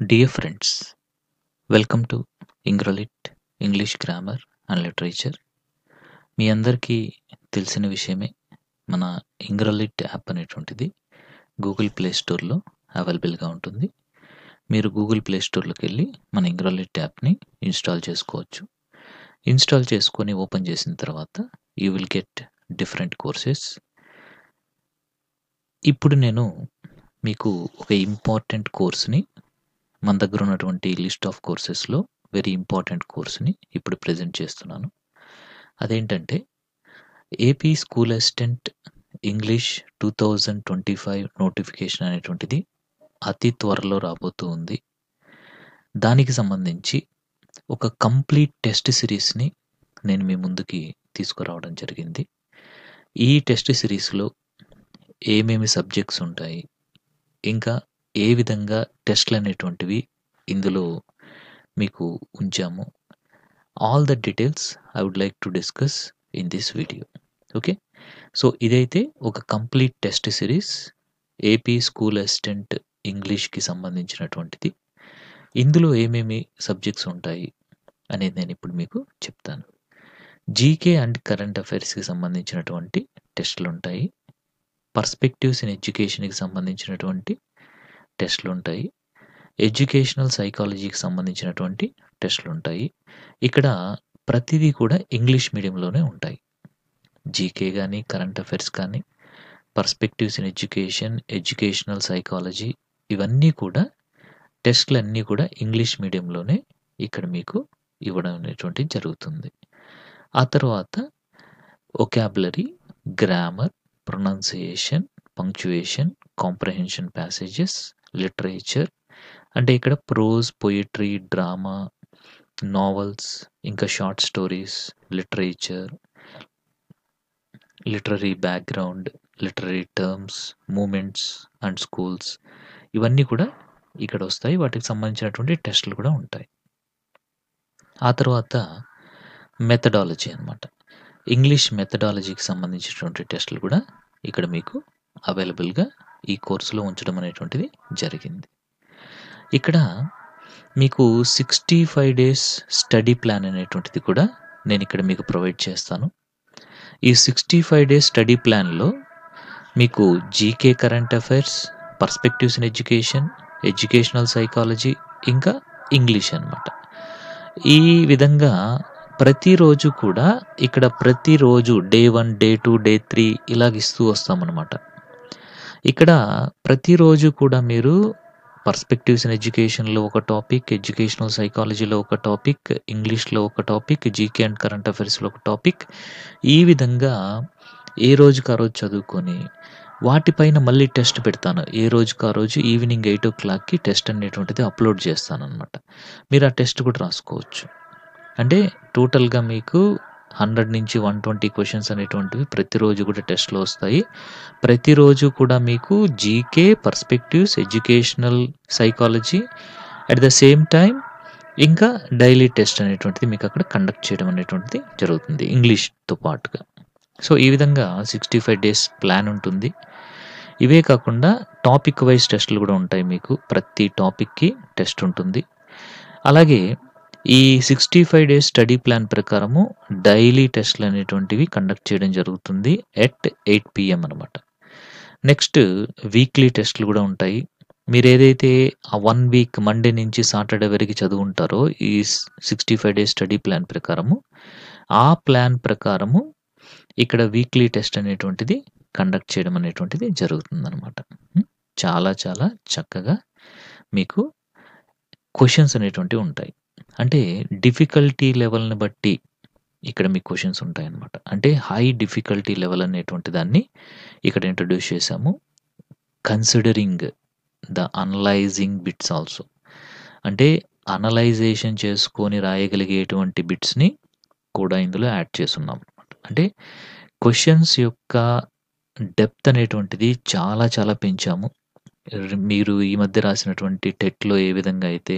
Dear friends, welcome to Ingrolit English grammar and literature. మీ అందరికీ తెలిసిన విషయమే. మన ఇంగ్రోలిట్ యాప్ అనేటువంటిది గూగుల్ ప్లే స్టోర్‌లో అవైలబుల్‌గా ఉంటుంది. మీరు గూగుల్ ప్లే స్టోర్‌లోకెళ్ళి మన ఇంగ్రోలిట్ యాప్‌ని ఇన్‌స్టాల్ చేసుకోవచ్చు. ఇన్‌స్టాల్ చేసుకొని ఓపెన్ చేసిన తర్వాత you will get different courses. ఇప్పుడు నేను మీకు ఒక ఇంపార్టెంట్ కోర్స్‌ని మన దగ్గర ఉన్నటువంటి లిస్ట్ ఆఫ్ కోర్సెస్‌లో వెరీ ఇంపార్టెంట్ కోర్స్‌ని ఇప్పుడు ప్రెజెంట్ చేస్తున్నాను. అదేంటంటే AP school assistant English 2025 notification అనేటువంటిది అతి త్వరలో రాబోతూ ఉంది. దానికి సంబంధించి ఒక కంప్లీట్ టెస్ట్ సిరీస్‌ని నేను మీ ముందుకి తీసుకురావడం జరిగింది. ఈ టెస్ట్ సిరీస్‌లో ఏమేమి సబ్జెక్ట్స్ ఉంటాయి, ఇంకా ఏ విధంగా టెస్ట్‌లనేటువంటివి ఇందులో మీకు ఉంచాము. All the details I would like to discuss in this video. Okay. So, ఇదైతే ఒక complete test series AP school assistant ఇంగ్లీష్‌కి సంబంధించినటువంటిది. ఇందులో ఏమేమి సబ్జెక్ట్స్ ఉంటాయి అనేది నేనిప్పుడు మీకు చెప్తాను. జీకే అండ్ కరెంట్ అఫైర్స్‌కి సంబంధించినటువంటి టెస్ట్‌లుంటాయి. పర్స్పెక్టివ్స్ ఇన్ ఎడ్యుకేషన్‌కి సంబంధించినటువంటి టెస్ట్‌లుంటాయి. ఎడ్యుకేషనల్ సైకాలజీకి సంబంధించినటువంటి టెస్ట్‌లుంటాయి. ఇక్కడ ప్రతిదీ కూడా ఇంగ్లీష్ మీడియంలోనే ఉంటాయి. జీకే గాని, కరెంట్ అఫైర్స్ కానీ, perspectives in education, educational psychology ఇవన్నీ కూడా టెస్ట్‌లన్నీ కూడా ఇంగ్లీష్ మీడియంలోనే ఇక్కడ మీకు ఇవ్వడం అనేటువంటిది జరుగుతుంది. ఆ తర్వాత vocabulary, grammar, pronunciation, punctuation, comprehension passages, literature అంటే ఇక్కడ ప్రోజ్, పొయెట్రీ, డ్రామా, నావెల్స్, ఇంకా short stories, literature, literary background, literary terms, movements and schools ఇవన్నీ కూడా ఇక్కడొస్తాయి. వాటికి సంబంధించినటువంటి టెస్ట్‌లు కూడా ఉంటాయి. ఆ తర్వాత మెథడాలజీ అన్నమాట. ఇంగ్లీష్ మెథడాలజీకి సంబంధించినటువంటి టెస్ట్‌లు కూడా ఇక్కడ మీకు అవైలబుల్‌గా ఈ కోర్సులో ఉంచడం అనేటువంటిది జరిగింది. ఇక్కడ మీకు 65 డేస్ స్టడీ ప్లాన్ అనేటువంటిది కూడా నేనిక్కడ మీకు ప్రొవైడ్ చేస్తాను. ఈ 65 డేస్ స్టడీ ప్లాన్‌లో మీకు GK current affairs, perspectives in education, educational psychology ఇంకా ఇంగ్లీష్ అన్నమాట. ఈ విధంగా ప్రతిరోజు కూడా ఇక్కడ ప్రతిరోజు డే 1, డే 2, డే 3 ఇలాగ ఇస్తూ వస్తామన్నమాట. ఇక్కడ ప్రతిరోజు కూడా మీరు పర్స్పెక్టివ్స్ ఇన్ ఎడ్యుకేషన్‌లో ఒక టాపిక్, ఎడ్యుకేషనల్ సైకాలజీలో ఒక టాపిక్, ఇంగ్లీష్‌లో ఒక టాపిక్, జీకే అండ్ కరెంట్ అఫైర్స్‌లో ఒక టాపిక్ ఈ విధంగా ఏ రోజుకి ఆ రోజు చదువుకొని వాటిపైన మళ్ళీ టెస్ట్ పెడతాను. ఏ రోజుకి ఆ రోజు ఈవినింగ్ 8:00కి టెస్ట్ అనేటువంటిది అప్‌లోడ్ చేస్తానన్నమాట. మీరు ఆ టెస్ట్ కూడా రాసుకోవచ్చు. అంటే టోటల్‌గా మీకు 100-120 క్వెషన్స్ అనేటువంటివి ప్రతిరోజు కూడా టెస్ట్‌లో వస్తాయి. ప్రతిరోజు కూడా మీకు GK, perspectives, educational psychology at the same time ఇంకా డైలీ టెస్ట్ అనేటువంటిది మీకు అక్కడ కండక్ట్ చేయడం అనేటువంటిది జరుగుతుంది ఇంగ్లీష్‌తో పాటుగా. సో, ఈ విధంగా 65 డేస్ ప్లాన్ ఉంటుంది. ఇవే కాకుండా టాపిక్ వైస్ టెస్ట్‌లు కూడా ఉంటాయి మీకు. ప్రతి టాపిక్‌కి టెస్ట్ ఉంటుంది. అలాగే ఈ 65 డేస్ స్టడీ ప్లాన్ ప్రకారము డైలీ టెస్ట్‌లు అనేటువంటివి కండక్ట్ చేయడం జరుగుతుంది ఎట్ 8 పీఎం అన్నమాట. నెక్స్ట్ వీక్లీ టెస్ట్‌లు కూడా ఉంటాయి. మీరేదైతే ఆ 1 వీక్ మండే నుంచి సాటర్డే వరకు చదువుంటారో ఈ 65 డేస్ స్టడీ ప్లాన్ ప్రకారము, ఆ ప్లాన్ ప్రకారము ఇక్కడ వీక్లీ టెస్ట్ అనేటువంటిది కండక్ట్ చేయడం అనేటువంటిది జరుగుతుందన్నమాట. చాలా చాలా చక్కగా మీకు క్వెషన్స్ అనేటువంటివి ఉంటాయి. అంటే డిఫికల్టీ లెవెల్‌ని బట్టి ఇక్కడ మీకు క్వెషన్స్ ఉంటాయన్నమాట. అంటే హై డిఫికల్టీ లెవెల్ అనేటువంటి దాన్ని ఇక్కడ ఇంట్రొడ్యూస్ చేశాము. Considering the analysing bits also. అంటే అనలైజేషన్ చేసుకొని రాయగలిగేటువంటి బిట్స్‌ని కూడా ఇందులో యాడ్ చేసున్నాం. అంటే క్వెషన్స్ యొక్క డెప్త్ అనేటువంటిది చాలా చాలా పెంచాము. మీరు ఈ మధ్య రాసినటువంటి టెట్‌లో ఏ విధంగా అయితే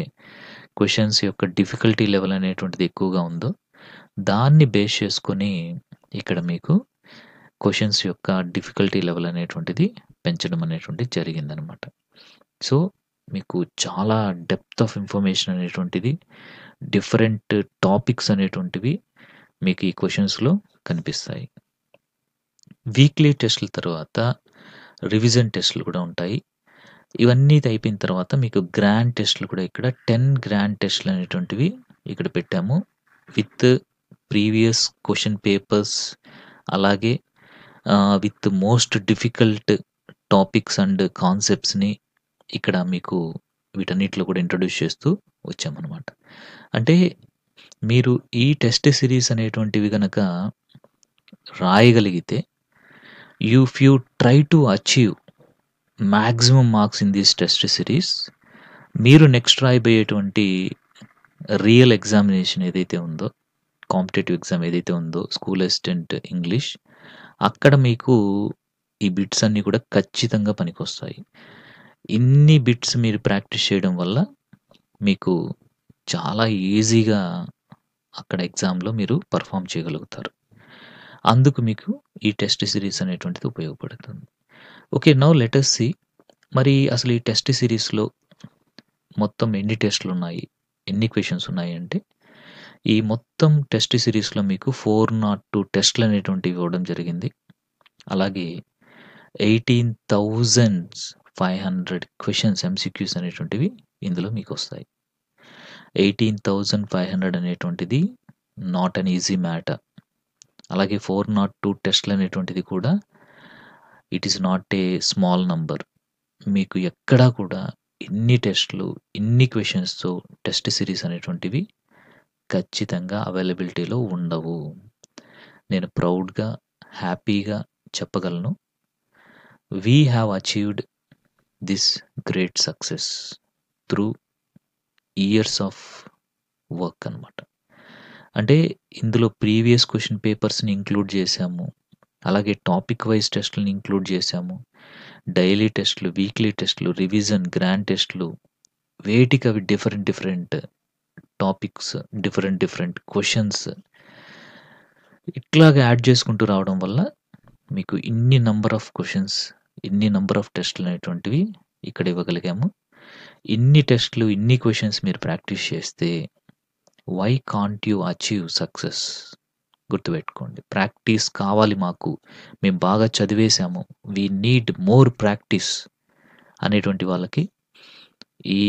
క్వెషన్స్ యొక్క డిఫికల్టీ లెవెల్ అనేటువంటిది ఎక్కువగా ఉందో, దాన్ని బేస్ చేసుకొని ఇక్కడ మీకు క్వెషన్స్ యొక్క డిఫికల్టీ లెవెల్ అనేటువంటిది పెంచడం అనేటువంటిది జరిగిందనమాట. సో, మీకు చాలా డెప్త్ ఆఫ్ ఇన్ఫర్మేషన్ అనేటువంటిది, డిఫరెంట్ టాపిక్స్ అనేటువంటివి మీకు ఈ క్వెషన్స్‌లో కనిపిస్తాయి. వీక్లీ టెస్ట్‌ల తర్వాత రివిజన్ టెస్ట్‌లు కూడా ఉంటాయి. ఇవన్నీ అయిపోయిన తర్వాత మీకు గ్రాండ్ టెస్ట్‌లు కూడా ఇక్కడ 10 గ్రాండ్ టెస్ట్‌లు అనేటువంటివి ఇక్కడ పెట్టాము. విత్ ప్రీవియస్ క్వెషన్ పేపర్స్ అలాగే with most difficult topics and కాన్సెప్ట్స్‌ని ఇక్కడ మీకు వీటన్నిటిలో కూడా ఇంట్రొడ్యూస్ చేస్తూ వచ్చామనమాట. అంటే మీరు ఈ టెస్ట్ సిరీస్ అనేటువంటివి గనక రాయగలిగితే if you try to achieve maximum marks in this test series, మీరు నెక్స్ట్ రాయబోయేటువంటి రియల్ ఎగ్జామినేషన్ ఏదైతే ఉందో, కాంపిటేటివ్ ఎగ్జామ్ ఏదైతే ఉందో, స్కూల్ అసిస్టెంట్ ఇంగ్లీష్, అక్కడ మీకు ఈ బిట్స్ అన్నీ కూడా ఖచ్చితంగా పనికొస్తాయి. ఇన్ని బిట్స్ మీరు ప్రాక్టీస్ చేయడం వల్ల మీకు చాలా ఈజీగా అక్కడ ఎగ్జామ్‌లో మీరు పెర్ఫార్మ్ చేయగలుగుతారు. అందుకు మీకు ఈ టెస్ట్ సిరీస్ అనేటువంటిది ఉపయోగపడుతుంది. Okay. Now let us see మరి అసలు ఈ టెస్ట్ సిరీస్‌లో మొత్తం ఎన్ని టెస్ట్‌లున్నాయి? ఎన్ని క్వెషన్స్ ఉన్నాయి అంటే, ఈ మొత్తం టెస్ట్ సిరీస్‌లో మీకు 402 టెస్ట్‌లు అనేటువంటివి ఇవ్వడం జరిగింది. అలాగే 18,500 క్వెషన్స్ ఎంసీక్యూస్ అనేటువంటివి ఇందులో మీకొస్తాయి. 18,500 అనేటువంటిది నాట్ అన్ ఈజీ మ్యాటర్. అలాగే 402 టెస్ట్‌లు అనేటువంటిది కూడా it is not a small number. మీకు ఎక్కడా కూడా ఇన్ని టెస్ట్‌లు, ఇన్ని క్వెషన్స్‌తో టెస్ట్ సిరీస్ అనేటువంటివి ఖచ్చితంగా అవైలబిలిటీలో ఉండవు. నేను ప్రౌడ్‌గా, హ్యాపీగా చెప్పగలను. We have achieved this great success through years of work అనమాట. అంటే ఇందులో ప్రీవియస్ క్వెషన్ పేపర్స్‌ని ఇంక్లూడ్ చేశాము. అలాగే టాపిక్ వైస్ టెస్ట్‌లని ఇంక్లూడ్ చేశాము. డైలీ టెస్ట్‌లు, వీక్లీ టెస్ట్‌లు, రివిజన్, గ్రాండ్ టెస్ట్‌లు, వేటికవి డిఫరెంట్ టాపిక్స్, డిఫరెంట్ క్వెషన్స్ ఇట్లాగా యాడ్ చేసుకుంటూ రావడం వల్ల మీకు ఇన్ని నంబర్ ఆఫ్ క్వెషన్స్, ఇన్ని నంబర్ ఆఫ్ టెస్ట్‌లు అనేటువంటివి ఇక్కడ ఇవ్వగలిగాము. ఇన్ని టెస్ట్‌లు, ఇన్ని క్వెషన్స్ మీరు ప్రాక్టీస్ చేస్తే why can't you achieve success? గుర్తుపెట్టుకోండి. ప్రాక్టీస్ కావాలి మాకు. మేము బాగా చదివేశాము. వి నీడ్ మోర్ ప్రాక్టీస్ అనేటువంటి వాళ్ళకి ఈ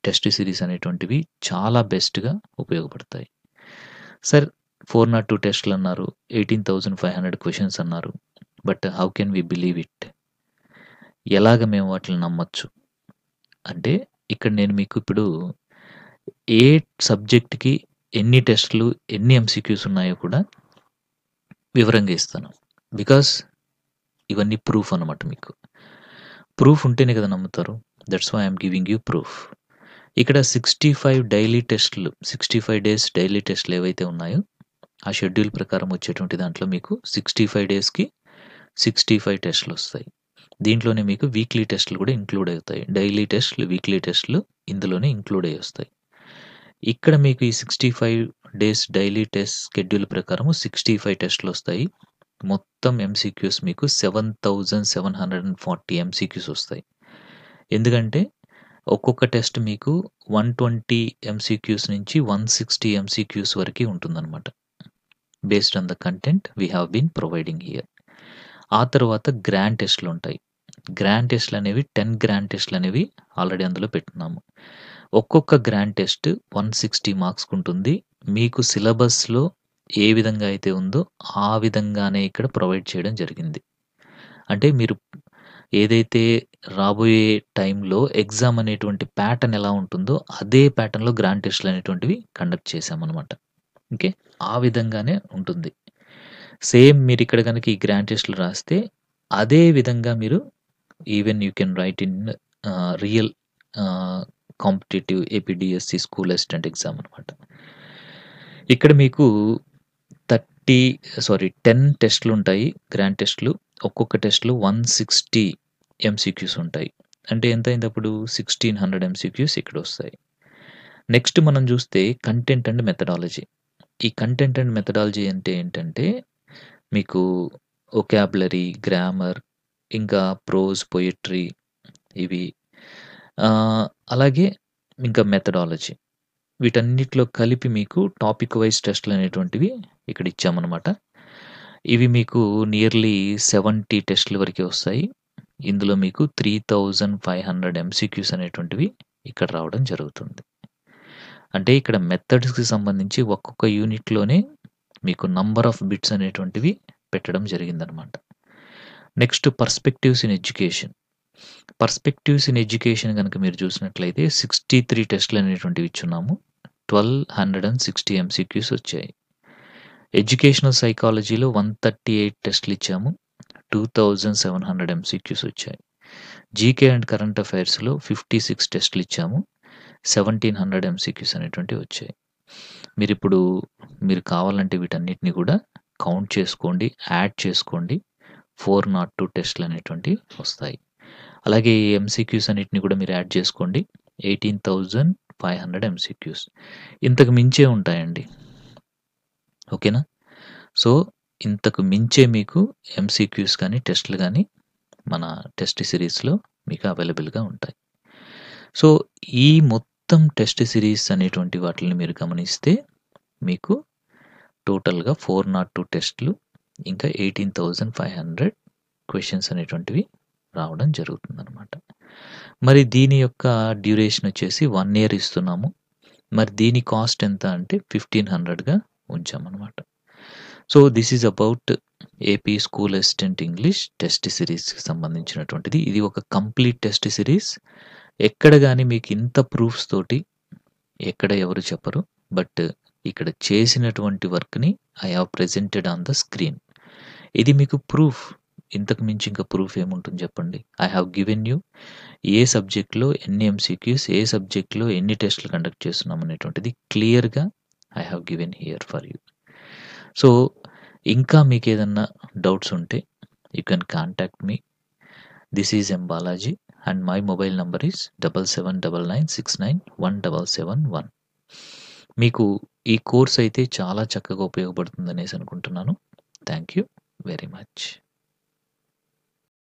టెస్ట్ సిరీస్ అనేటువంటివి చాలా బెస్ట్‌గా ఉపయోగపడతాయి. సార్ 402 టెస్ట్‌లు అన్నారు. 18,500 క్వెషన్స్ అన్నారు. But how can we believe it? ఎలాగ మేము వాటిని నమ్మొచ్చు? అంటే ఇక్కడ నేను మీకు ఇప్పుడు ఏ సబ్జెక్ట్‌కి ఎన్ని టెస్ట్‌లు, ఎన్ని ఎంసీక్యూస్ ఉన్నాయో కూడా వివరంగా ఇస్తాను. బికాజ్ ఇవన్నీ ప్రూఫ్ అన్నమాట మీకు. ప్రూఫ్ ఉంటేనే కదా నమ్ముతారు. That's why I am giving you proof. ఇక్కడ 65 డైలీ టెస్ట్‌లు, 65 డేస్ డైలీ టెస్ట్‌లు ఏవైతే ఉన్నాయో, ఆ షెడ్యూల్ ప్రకారం వచ్చేటువంటి దాంట్లో మీకు 65 డేస్‌కి 65 టెస్ట్‌లొస్తాయి. దీంట్లోనే మీకు వీక్లీ టెస్ట్‌లు కూడా ఇంక్లూడ్ అవుతాయి. డైలీ టెస్ట్‌లు, వీక్లీ టెస్ట్‌లు ఇందులోనే ఇంక్లూడ్ అయ్యొస్తాయి. ఇక్కడ మీకు ఈ 65 డేస్ డైలీ టెస్ట్ షెడ్యూల్ ప్రకారం 65 టెస్ట్‌లొస్తాయి. మొత్తం ఎంసీక్యూస్ మీకు 7,740 ఎంసీక్యూస్ వస్తాయి. ఎందుకంటే ఒక్కొక్క టెస్ట్ మీకు 120 ఎంసీక్యూస్ నుంచి 160 ఎంసీక్యూస్ వరకి ఉంటుందన్నమాట. Based on the content we have been providing here. ఆ తర్వాత గ్రాండ్ టెస్ట్‌లుంటాయి. గ్రాండ్ టెస్ట్‌లనేవి 10 గ్రాండ్ టెస్ట్‌లనేవి ఆల్రెడీ అందులో పెట్టున్నాము. ఒక్కొక్క గ్రాండ్ టెస్ట్ 160 మార్క్స్‌కుంటుంది. మీకు సిలబస్‌లో ఏ విధంగా అయితే ఉందో ఆ విధంగానే ఇక్కడ ప్రొవైడ్ చేయడం జరిగింది. అంటే మీరు ఏదైతే రాబోయే టైంలో ఎగ్జామ్ అనేటువంటి ప్యాటర్న్ ఎలా ఉంటుందో అదే ప్యాటర్న్‌లో గ్రాండ్ టెస్ట్‌లు అనేటువంటివి కండక్ట్ చేశామనమాట. ఓకే. ఆ విధంగానే ఉంటుంది. సేమ్ మీరిక్కడ గనక ఈ గ్రాండ్ టెస్ట్‌లు రాస్తే అదే విధంగా మీరు even you can write in real competitive APDSC school assistant exam అనమాట. ఇక్కడ మీకు 10 టెస్ట్‌లుంటాయి. గ్రాండ్ టెస్ట్‌లు. ఒక్కొక్క టెస్ట్‌లో 160 ఎంసీక్యూస్ ఉంటాయి. అంటే ఎంతయిందప్పుడు 1600 ఎంసీక్యూస్ ఇక్కడొస్తాయి. నెక్స్ట్ మనం చూస్తే కంటెంట్ అండ్ మెథడాలజీ. ఈ కంటెంట్ అండ్ మెథడాలజీ అంటే ఏంటంటే మీకు వొకాబులరీ, గ్రామర్, ఇంకా ప్రోజ్, పొయెట్రీ ఇవి అలాగే ఇంకా మెథడాలజీ. వీటన్నిటిలో కలిపి మీకు టాపిక్ వైస్ టెస్ట్‌లనేటువంటివి ఇక్కడ ఇచ్చామనమాట. ఇవి మీకు నియర్లీ 70 టెస్ట్‌ల వరకే వస్తాయి. ఇందులో మీకు 3500 ఎంసీక్యూస్ అనేటువంటివి ఇక్కడ రావడం జరుగుతుంది. అంటే ఇక్కడ మెథడ్స్‌కి సంబంధించి ఒక్కొక్క యూనిట్‌లోనే మీకు నంబర్ ఆఫ్ బిట్స్ అనేటువంటివి పెట్టడం జరిగిందనమాట. Next perspectives in education. Perspectives in education గనక మీరు చూసినట్లయితే 63 టెస్ట్‌లనేటువంటివి ఇచ్చున్నాము. 1260 ఎంసీక్యూస్ వచ్చాయి. ఎడ్యుకేషనల్ సైకాలజీలో 138 టెస్ట్‌లిచ్చాము. 2700 ఎంసీక్యూస్ వచ్చాయి. జీకే అండ్ కరెంట్ అఫైర్స్‌లో 56 టెస్ట్‌లిచ్చాము. 1700 ఎంసీక్యూస్ అనేటువంటివి వచ్చాయి. మీరు కావాలంటే వీటన్నిటిని కూడా కౌంట్ చేసుకోండి, యాడ్ చేసుకోండి. 402 టెస్ట్‌లనేటువంటివి వస్తాయి. అలాగే ఈ ఎంసీక్యూస్ అన్నిటిని కూడా మీరు యాడ్ చేసుకోండి. 18,500 ఎంసీక్యూస్. ఇంతకు మించే ఉంటాయండి. ఓకేనా? సో, ఇంతకు మించే మీకు ఎంసీక్యూస్ కానీ, టెస్ట్‌లు గానీ మన టెస్ట్ సిరీస్‌లో మీకు అవైలబుల్‌గా ఉంటాయి. సో, ఈ మొత్తం టెస్ట్ సిరీస్ అనేటువంటి వాటిల్ని మీరు గమనిస్తే మీకు టోటల్‌గా 402 టెస్ట్‌లు ఇంకా 18,500 క్వెషన్స్ అనేటువంటివి రావడం జరుగుతుందనమాట. మరి దీని యొక్క డ్యూరేషన్ వచ్చేసి 1 ఇయర్ ఇస్తున్నాము. మరి దీని కాస్ట్ ఎంత అంటే 1500గా ఉంచామనమాట. So, this is about AP school assistant English test సిరీస్‌కి సంబంధించినటువంటిది. ఇది ఒక కంప్లీట్ టెస్ట్ సిరీస్. ఎక్కడ గాని మీకు ఇంత ప్రూఫ్స్ తోటి ఎక్కడ ఎవరు చెప్పరు. బట్ ఇక్కడ చేసినటువంటి వర్క్‌ని I have presented on the screen. ఇది మీకు ప్రూఫ్. ఇంతకు మించి ఇంకా ప్రూఫ్ ఏముంటుంది చెప్పండి. ఐ హావ్ గివెన్ యూ ఏ సబ్జెక్ట్‌లో ఎన్ని ఎంసీక్యూస్, ఏ సబ్జెక్ట్‌లో ఎన్ని టెస్ట్‌లు కండక్ట్ చేస్తున్నాం అనేటువంటిది క్లియర్‌గా I have given here for you. So, ఇంకా మీకేదన్నా డౌట్స్ ఉంటే you can contact me. This is M Balaji and my mobile number is 7799691771. మీకు ఈ కోర్స్ అయితే చాలా చక్కగా ఉపయోగపడుతుందనేసి అనుకుంటున్నాను. Thank you very much.